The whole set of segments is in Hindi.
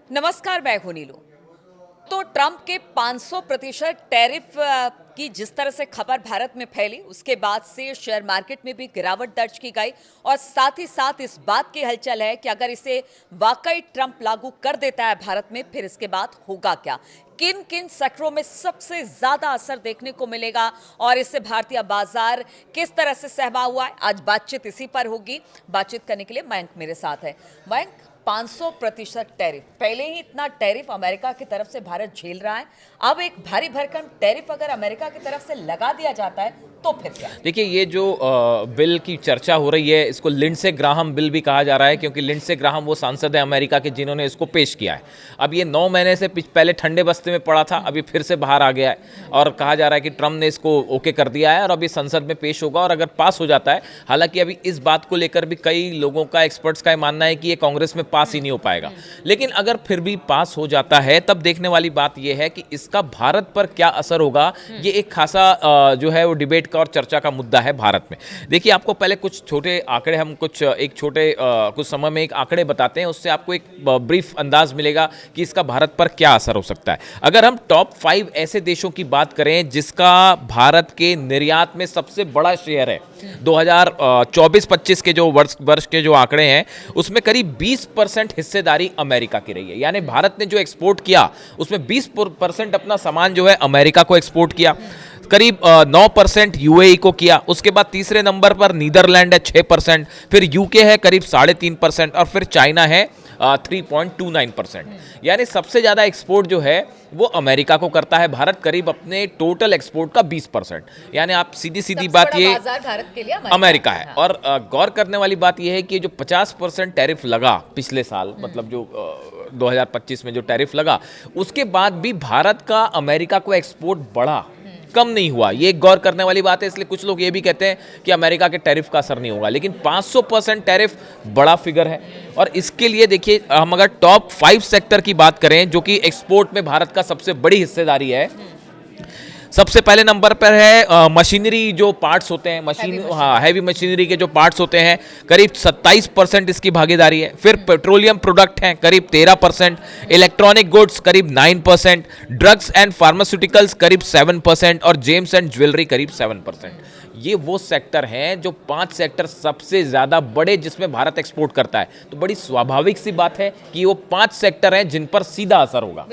नमस्कार, मैं हूं नीलू। तो ट्रंप के 500% टैरिफ की जिस तरह से खबर भारत में फैली, उसके बाद से शेयर मार्केट में भी गिरावट दर्ज की गई और साथ ही साथ इस बात की हलचल है कि अगर इसे वाकई ट्रंप लागू कर देता है भारत में, फिर इसके बाद होगा क्या, किन किन सेक्टरों में सबसे ज्यादा असर देखने को मिलेगा और इससे भारतीय बाजार किस तरह से सहमा हुआ है। आज बातचीत इसी पर होगी। बातचीत करने के लिए मयंक मेरे साथ है। मयंक, 500% टैरिफ, पहले ही इतना टैरिफ अमेरिका की तरफ से भारत झेल रहा है, अब एक भारी भरकम टैरिफ अगर अमेरिका की तरफ से लगा दिया जाता है तो फिर क्या? देखिए, ये जो बिल की चर्चा हो रही है, इसको लिंडसे ग्राहम बिल भी कहा जा रहा है, क्योंकि लिंडसे ग्राहम वो सांसद है अमेरिका के जिन्होंने इसको पेश किया है। अब ये 9 महीने से पहले ठंडे बस्ते में पड़ा था, अभी फिर से बाहर आ गया है और कहा जा रहा है कि ट्रम्प ने इसको ओके कर दिया है और अभी संसद में पेश होगा और अगर पास हो जाता है, हालांकि अभी इस बात को लेकर भी कई लोगों का, एक्सपर्ट्स का मानना है कि ये कांग्रेस में पास ही नहीं हो पाएगा, लेकिन अगर फिर भी पास हो जाता है तब देखने वाली बात यह है कि इसका भारत पर क्या असर होगा। ये एक खासा जो है वो डिबेट का और चर्चा का मुद्दा है भारत में। देखिए, आपको पहले कुछ छोटे आंकड़े, हम कुछ समय में एक आंकड़े बताते हैं, उससे आपको एक ब्रीफ अंदाज मिलेगा कि इसका भारत पर क्या असर हो सकता है। अगर हम टॉप 5 ऐसे देशों की बात करें जिसका भारत के निर्यात में सबसे बड़ा शेयर है, 2024-25 के जो वर्ष के जो आंकड़े हैं, उसमें करीब 20% हिस्सेदारी अमेरिका की रही है। यानी भारत ने जो एक्सपोर्ट किया उसमें 20% अपना सामान जो है अमेरिका को एक्सपोर्ट किया, करीब 9% यूएई को किया, उसके बाद तीसरे नंबर पर नीदरलैंड है 6%, फिर यूके है करीब 3.5% और फिर चाइना है 3.29%। यानी सबसे ज़्यादा एक्सपोर्ट जो है वो अमेरिका को करता है भारत, करीब अपने टोटल एक्सपोर्ट का 20%। यानी आप सीधी बात ये भारत के लिए अमेरिका है। हाँ। और गौर करने वाली बात यह है कि जो 50% टैरिफ लगा पिछले साल, मतलब जो 2025 में जो टैरिफ लगा, उसके बाद भी भारत का अमेरिका को एक्सपोर्ट बढ़ा, कम नहीं हुआ। ये एक गौर करने वाली बात है। इसलिए कुछ लोग ये भी कहते हैं कि अमेरिका के टैरिफ का असर नहीं होगा, लेकिन 500% टैरिफ बड़ा फिगर है। और इसके लिए देखिए, हम अगर टॉप 5 सेक्टर की बात करें जो कि एक्सपोर्ट में भारत का सबसे बड़ी हिस्सेदारी है, सबसे पहले नंबर पर है मशीनरी, जो पार्ट्स होते हैं, हैवी मशीनरी के जो पार्ट्स होते हैं, करीब 27% इसकी भागीदारी है। फिर पेट्रोलियम प्रोडक्ट हैं करीब 13%, इलेक्ट्रॉनिक गुड्स करीब 9%, ड्रग्स एंड फार्मास्यूटिकल्स करीब 7% और जेम्स एंड ज्वेलरी करीब 7%। ये वो सेक्टर हैं जो 5 सेक्टर सबसे ज़्यादा बड़े जिसमें भारत एक्सपोर्ट करता है। तो बड़ी स्वाभाविक सी बात है कि वो 5 सेक्टर हैं जिन पर सीधा असर होगा।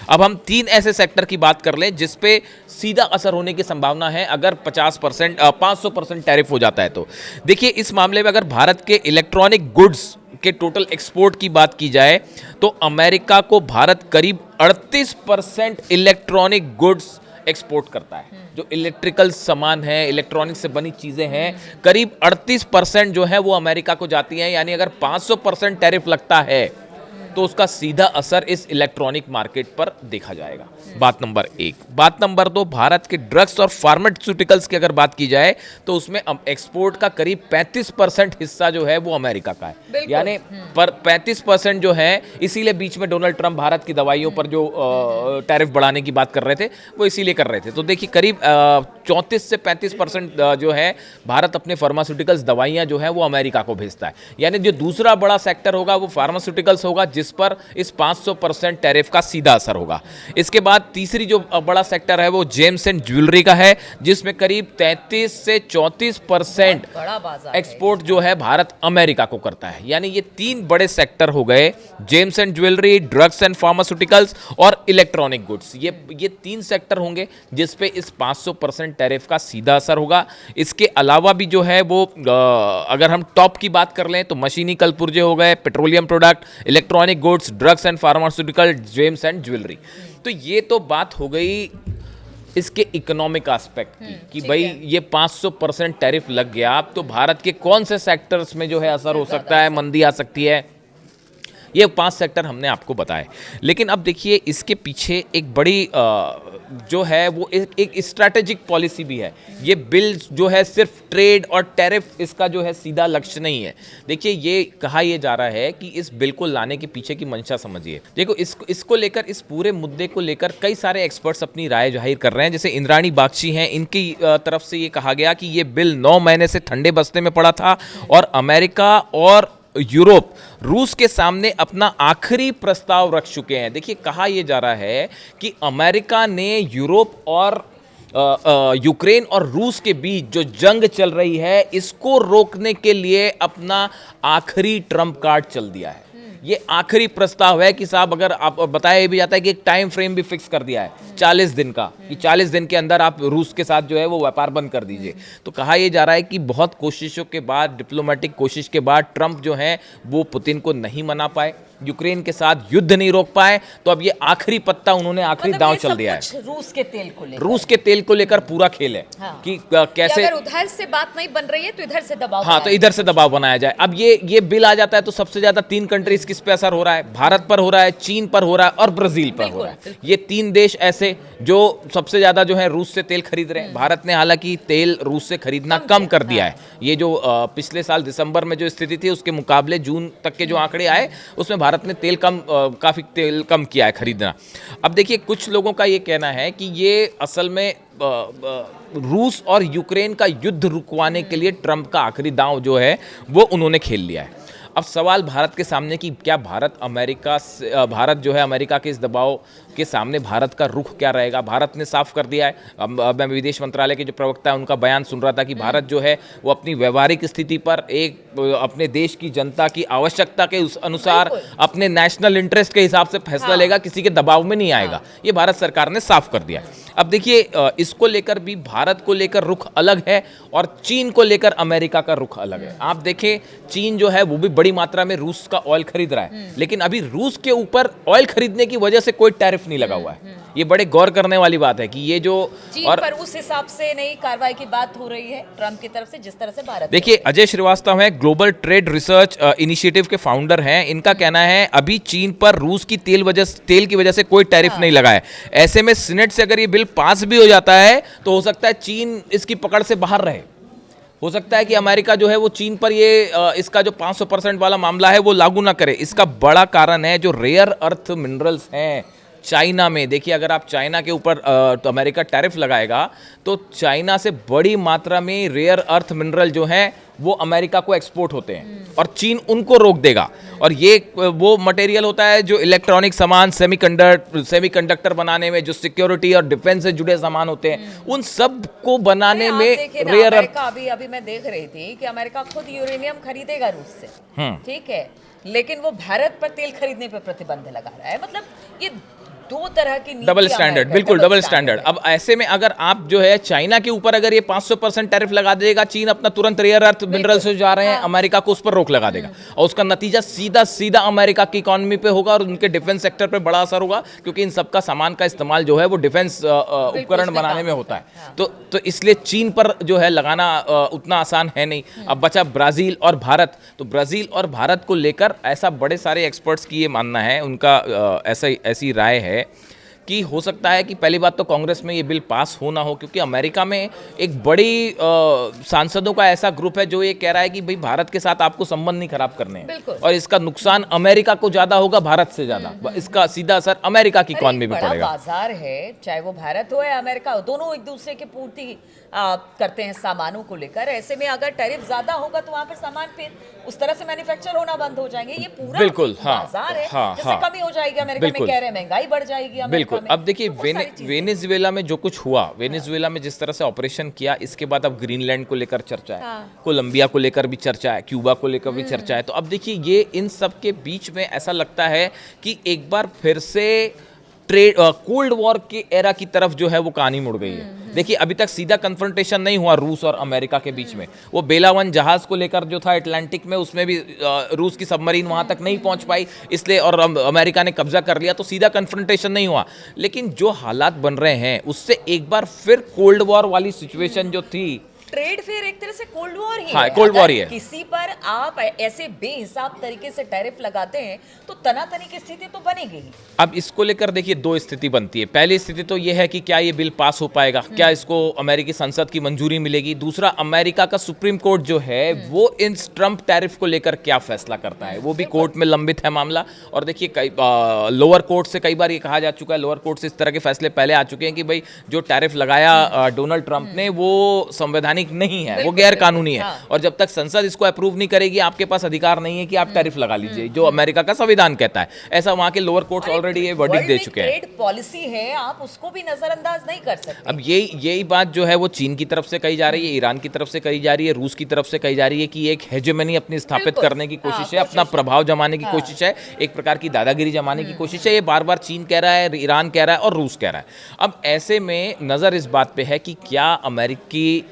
अब हम 3 ऐसे सेक्टर की बात कर लें जिस पे सीधा असर होने की संभावना है अगर 500% टैरिफ हो जाता है। तो देखिए, इस मामले में अगर भारत के इलेक्ट्रॉनिक गुड्स के टोटल एक्सपोर्ट की बात की जाए तो अमेरिका को भारत करीब 38% इलेक्ट्रॉनिक गुड्स एक्सपोर्ट करता है। जो इलेक्ट्रिकल सामान है, इलेक्ट्रॉनिक से बनी चीज़ें हैं, करीब 38% जो है वो अमेरिका को जाती हैं। यानी अगर 500% टैरिफ लगता है तो उसका सीधा असर इस इलेक्ट्रॉनिक मार्केट पर देखा जाएगा। बात नंबर 1। बात नंबर 2, भारत के ड्रग्स और फार्मास्यूटिकल्स की अगर बात की जाए तो उसमें एक्सपोर्ट का करीब 35% हिस्सा जो है वो अमेरिका का है। यानी पर 35% जो है, इसीलिए बीच में डोनाल्ड ट्रंप भारत की दवाइयों पर जो टैरिफ बढ़ाने की बात कर रहे थे, वो इसीलिए कर रहे थे। तो देखिए, करीब 34 से 35% जो है भारत अपने फार्मास्यूटिकल्स दवाइयाँ जो है वो अमेरिका को भेजता है। यानी जो दूसरा बड़ा सेक्टर होगा वो फार्मास्यूटिकल्स होगा, जिस पर इस 500% टैरिफ का सीधा असर होगा। इसके बाद तीसरी जो बड़ा सेक्टर है वो जेम्स एंड ज्वेलरी का है, जिसमें करीब 33 से 34% एक्सपोर्ट जो है भारत अमेरिका को करता है। यानी ये 3 बड़े सेक्टर हो गए, James and jewellery, drugs and pharmaceuticals और इलेक्ट्रॉनिक गुड्स। ये 3 सेक्टर होंगे जिस पे इस 500% टैरिफ का सीधा असर होगा। इसके अलावा भी जो है वो अगर हम टॉप की बात कर लें तो मशीनी कलपुर्जे हो गए, petroleum product, electronic goods, drugs and pharmaceutical, James and jewellery. तो ये तो बात हो गई इसके इकोनॉमिक एस्पेक्ट की कि भाई ये 500% टैरिफ लग गया तो भारत के कौन से सेक्टर्स में जो है असर हो सकता है, मंदी आ सकती है। ये 5 सेक्टर हमने आपको बताए, लेकिन अब देखिए इसके पीछे एक बड़ी जो है वो एक स्ट्रैटेजिक पॉलिसी भी है। ये बिल जो है सिर्फ ट्रेड और टैरिफ इसका जो है सीधा लक्ष्य नहीं है। देखिए, ये कहा यह जा रहा है कि इस बिल को लाने के पीछे की मंशा समझिए। देखो, इसको लेकर, इस पूरे मुद्दे को लेकर कई सारे एक्सपर्ट्स अपनी राय जाहिर कर रहे हैं। जैसे इंद्राणी बागची हैं, इनकी तरफ से ये कहा गया कि ये बिल 9 महीने से ठंडे बस्ते में पड़ा था और अमेरिका और यूरोप रूस के सामने अपना आखिरी प्रस्ताव रख चुके हैं। देखिए, कहा यह जा रहा है कि अमेरिका ने यूरोप और यूक्रेन और रूस के बीच जो जंग चल रही है इसको रोकने के लिए अपना आखिरी ट्रम्प कार्ड चल दिया है। ये आखिरी प्रस्ताव है कि साहब, अगर आप बताया भी जाता है कि एक टाइम फ्रेम भी फिक्स कर दिया है 40 दिन का, कि 40 दिन के अंदर आप रूस के साथ जो है वो व्यापार बंद कर दीजिए। तो कहा यह जा रहा है कि बहुत कोशिशों के बाद, डिप्लोमेटिक कोशिश के बाद ट्रंप जो है वो पुतिन को नहीं मना पाए, यूक्रेन के साथ युद्ध नहीं रोक पाए, तो अब ये आखिरी पत्ता उन्होंने आखिरी दांव चल दिया है। रूस के तेल को लेकर, रूस के तेल को लेकर पूरा खेल है। हाँ। कि कैसे अगर उधर से बात नहीं बन रही है तो इधर से दबाव, हाँ, तो इधर से दबाव बनाया जाए। अब ये बिल आ जाता है तो सबसे ज्यादा 3 कंट्रीज किस पे असर हो रहा है? भारत पर हो रहा है, चीन पर हो रहा है और ब्राजील पर हो रहा है। ये 3 देश ऐसे जो सबसे ज्यादा जो है रूस से तेल खरीद रहे हैं। भारत ने हालांकि तेल रूस से खरीदना कम कर दिया है। ये जो पिछले साल दिसंबर में जो स्थिति थी उसके मुकाबले जून तक के जो आंकड़े आए उसमें भारत ने तेल काफी तेल कम किया है खरीदना। अब देखिए, कुछ लोगों का ये कहना है कि ये असल में रूस और यूक्रेन का युद्ध रुकवाने के लिए ट्रंप का आखिरी दांव जो है वो उन्होंने खेल लिया है। अब सवाल भारत के सामने कि क्या भारत जो है अमेरिका के इस दबाव के सामने भारत का रुख क्या रहेगा? भारत ने साफ कर दिया है। अब मैं विदेश मंत्रालय के जो प्रवक्ता है उनका बयान सुन रहा था कि भारत जो है वो अपनी व्यवहारिक स्थिति पर अपने देश की जनता की आवश्यकता के अनुसार अपने नेशनल इंटरेस्ट के हिसाब से फैसला लेगा, किसी के दबाव में नहीं आएगा। ये भारत सरकार ने साफ कर दिया। अब देखिए, इसको लेकर भी भारत को लेकर रुख अलग है और चीन को लेकर अमेरिका का रुख अलग है। आप देखें, चीन जो है वो भी बड़ी मात्रा में रूस का ऑयल खरीद रहा है, लेकिन अभी रूस के ऊपर ऑयल खरीदने की वजह से कोई टैरिफ नहीं लगा हुआ है। ये बड़े गौर करने वाली बात है कि ये जो चीन पर उस हिसाब से नई कार्रवाई की बात हो रही है ट्रंप की तरफ से, जिस तरह से भारत। देखिए, अजय श्रीवास्तव है, ग्लोबल ट्रेड रिसर्च इनिशिएटिव के फाउंडर हैं। इनका कहना है अभी चीन पर रूस की तेल की वजह से कोई टैरिफ नहीं लगा है। ऐसे में सीनेट से अगर ये बिल पास भी हो जाता है तो हो सकता है चीन इसकी पकड़ से बाहर रहे। हो सकता है कि अमेरिका जो है वो चीन पर इसका जो 500% वाला मामला है वो लागू ना करे। इसका बड़ा कारण है जो रेयर अर्थ मिनरल्स हैं चाइना में। देखिए, अगर आप चाइना के ऊपर तो अमेरिका टैरिफ लगाएगा तो चाइना से बड़ी मात्रा में रेयर अर्थ मिनरल जो हैं वो अमेरिका को एक्सपोर्ट होते हैं और चीन उनको रोक देगा। और ये वो मटेरियल होता है जो इलेक्ट्रॉनिक सामान, सेमीकंडक्टर बनाने में, जो सिक्योरिटी और डिफेंस से जुड़े सामान होते हैं, उन सब को बनाने में रेयर अर्थ। अभी मैं देख रही थी कि अमेरिका खुद यूरेनियम खरीदेगा रूस से, ठीक है, लेकिन वो भारत पर तेल खरीदने पर प्रतिबंध लगा रहा है। मतलब ये दो तरह की डबल स्टैंडर्ड, बिल्कुल डबल स्टैंडर्ड। अब ऐसे में अगर आप जो है चाइना के ऊपर अगर ये 500% टैरिफ लगा देगा, चीन अपना तुरंत रेयर अर्थ मिनरल्स जो जा रहे हैं अमेरिका को उस पर रोक लगा देगा और उसका नतीजा सीधा अमेरिका की इकोनॉमी पे होगा और उनके डिफेंस सेक्टर पे बड़ा असर होगा, क्योंकि इन सबका सामान का इस्तेमाल जो है वो डिफेंस उपकरण बनाने में होता है। तो इसलिए चीन पर जो है लगाना उतना आसान है नहीं। अब बचा ब्राजील और भारत। तो ब्राजील और भारत को लेकर ऐसा बड़े सारे एक्सपर्ट्स की ये मानना है, उनका ऐसी राय है कि हो सकता है कि पहली बात तो कांग्रेस में ये बिल पास हो ना हो, क्योंकि अमेरिका में एक बड़ी सांसदों का ऐसा ग्रुप है जो ये कह रहा है कि भाई भारत के साथ आपको संबंध नहीं खराब करने हैं और इसका नुकसान अमेरिका को ज्यादा होगा भारत से ज्यादा। इसका सीधा असर अमेरिका की इकोनॉमी में पड़ेगा। बाजार है, चाहे वो भारत हो या अमेरिका हो, दोनों एक दूसरे की पूर्ति करते हैं सामानों को लेकर। ऐसे में अगर टैरिफ ज्यादा होगा तो वहां पर सामान फिर उस तरह से मैन्युफैक्चर होना बंद हो जाएंगे। ये पूरा बिल्कुल बाजार है, जैसे कमी हो जाएगी अमेरिका में, कह रहे हैं महंगाई बढ़ जाएगी बिल्कुल। अब देखिए, वेनेजुएला में जो कुछ हुआ, वेनेजुएला में जिस तरह से ऑपरेशन किया, इसके बाद अब ग्रीनलैंड को लेकर चर्चा है, कोलंबिया को लेकर भी चर्चा है, क्यूबा को लेकर भी चर्चा है। तो अब देखिए, ये इन सब के बीच में ऐसा लगता है कि एक बार फिर से कोल्ड वॉर के एरा की तरफ जो है वो कहानी मुड़ गई है। देखिए, अभी तक सीधा कन्फ्रंटेशन नहीं हुआ रूस और अमेरिका के बीच में। वो बेला 1 जहाज को लेकर जो था अटलांटिक में, उसमें भी रूस की सबमरीन वहां तक नहीं पहुंच पाई, इसलिए और अमेरिका ने कब्जा कर लिया, तो सीधा कन्फ्रंटेशन नहीं हुआ। लेकिन जो हालात बन रहे हैं उससे एक बार फिर कोल्ड वॉर वाली सिचुएशन जो थी, ट्रेड फेयर एक तरह से कोल्ड वॉर ही हाँ, है। कोल्ड वॉर ही है। किसी पर आप ऐसे बेहिसाब तरीके से टैरिफ लगाते हैं तो तनातनी की स्थिति तो बनेगी ही। अब इसको लेकर देखिए 2 स्थिति बनती है। पहली स्थिति तो यह है कि क्या ये बिल पास हो पाएगा, क्या इसको अमेरिकी संसद की मंजूरी मिलेगी। दूसरा, अमेरिका का सुप्रीम कोर्ट जो है वो इन ट्रंप टैरिफ को लेकर क्या फैसला करता है, वो भी कोर्ट में लंबित है मामला। और देखिए, लोअर कोर्ट से कई बार ये कहा जा चुका है, लोअर कोर्ट से इस तरह के फैसले पहले आ चुके हैं कि भाई जो टैरिफ लगाया डोनाल्ड ट्रंप ने वो संवैधानिक संवैधानिक नहीं है, वो बिल्कुल, गैर कानूनी है। हाँ। और जब तक संसद इसको अप्रूव नहीं करेगी, आपके पास अधिकार नहीं है कि आप टैरिफ लगा लीजिए, जो अमेरिका का संविधान कहता है। ऐसा वहां के लोअर कोर्ट्स ऑलरेडी ये वर्डिक्ट दे चुके हैं। ट्रेड पॉलिसी है, आप उसको भी नजरअंदाज नहीं कर सकते। अब यही बात जो है वो चीन की तरफ से कही जा रही है, ईरान की तरफ से कही जा रही है, रूस की तरफ से कही जा रही है कि एक हेजेमनी अपनी स्थापित बिल्कुल। करने की कोशिश हाँ, है, अपना कोशिश। प्रभाव जमाने की हाँ। कोशिश है, एक प्रकार की दादागिरी जमाने की कोशिश है। ये बार बार चीन कह रहा है, ईरान कह रहा है और रूस कह रहा है। अब ऐसे में नज़र इस बात पे है कि क्या अमेरिकी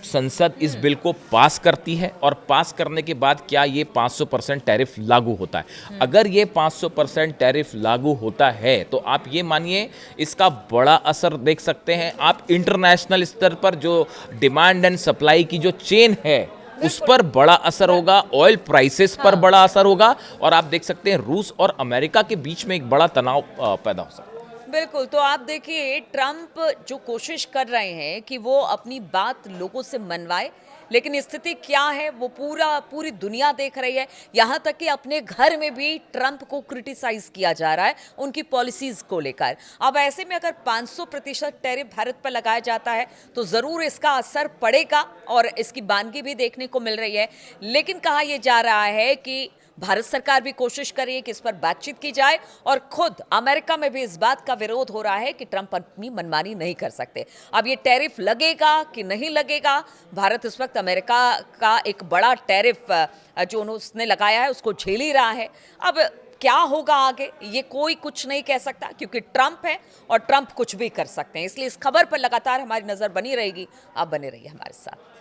संसद इस बिल को पास करती है, और पास करने के बाद क्या ये 500% टैरिफ लागू होता है। अगर ये 500% टैरिफ लागू होता है तो आप ये मानिए इसका बड़ा असर देख सकते हैं आप इंटरनेशनल स्तर पर, जो डिमांड एंड सप्लाई की जो चेन है उस पर बड़ा असर होगा, ऑयल प्राइसेस पर बड़ा असर होगा, और आप देख सकते हैं रूस और अमेरिका के बीच में एक बड़ा तनाव पैदा हो सकता है। बिल्कुल। तो आप देखिए, ट्रंप जो कोशिश कर रहे हैं कि वो अपनी बात लोगों से मनवाए, लेकिन स्थिति क्या है वो पूरी दुनिया देख रही है। यहाँ तक कि अपने घर में भी ट्रंप को क्रिटिसाइज किया जा रहा है उनकी पॉलिसीज को लेकर। अब ऐसे में अगर 500% टैरिफ भारत पर लगाया जाता है तो ज़रूर इसका असर पड़ेगा और इसकी बानगी भी देखने को मिल रही है। लेकिन कहा यह जा रहा है कि भारत सरकार भी कोशिश कर रही है कि इस पर बातचीत की जाए, और खुद अमेरिका में भी इस बात का विरोध हो रहा है कि ट्रंप अपनी मनमानी नहीं कर सकते। अब ये टैरिफ लगेगा कि नहीं लगेगा, भारत इस वक्त अमेरिका का एक बड़ा टैरिफ जो उसने लगाया है उसको झेल ही रहा है। अब क्या होगा आगे ये कोई कुछ नहीं कह सकता, क्योंकि ट्रंप है और ट्रंप कुछ भी कर सकते हैं। इसलिए इस खबर पर लगातार हमारी नजर बनी रहेगी। आप बने रहिए हमारे साथ।